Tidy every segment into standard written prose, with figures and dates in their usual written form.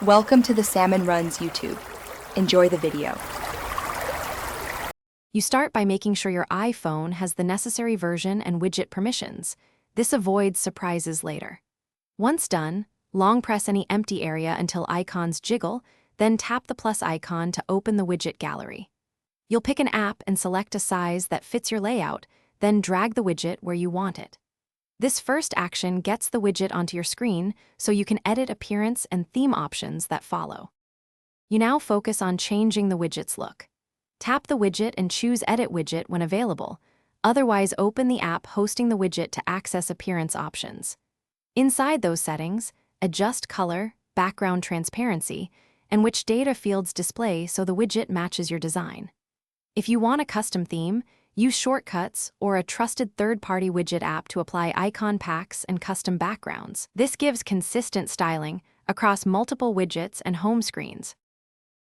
Welcome to the Salmon Runs YouTube. Enjoy the video. You start by making sure your iPhone has the necessary version and widget permissions. This avoids surprises later. Once done, long press any empty area until icons jiggle, then tap the plus icon to open the widget gallery. You'll pick an app and select a size that fits your layout, then drag the widget where you want it. This first action gets the widget onto your screen so you can edit appearance and theme options that follow. You now focus on changing the widget's look. Tap the widget and choose Edit Widget when available. Otherwise, open the app hosting the widget to access appearance options. Inside those settings, adjust color, background transparency, and which data fields display so the widget matches your design. If you want a custom theme, use shortcuts or a trusted third-party widget app to apply icon packs and custom backgrounds. This gives consistent styling across multiple widgets and home screens.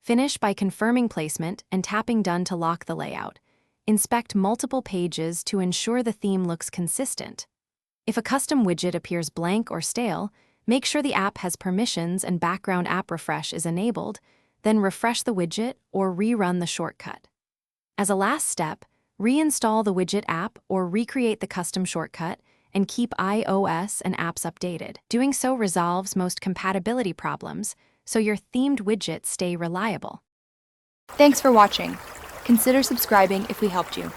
Finish by confirming placement and tapping Done to lock the layout. Inspect multiple pages to ensure the theme looks consistent. If a custom widget appears blank or stale, make sure the app has permissions and background app refresh is enabled, then refresh the widget or rerun the shortcut. As a last step, reinstall the widget app or recreate the custom shortcut and keep iOS and apps updated. Doing so resolves most compatibility problems, so your themed widgets stay reliable. Thanks for watching. Consider subscribing if we helped you.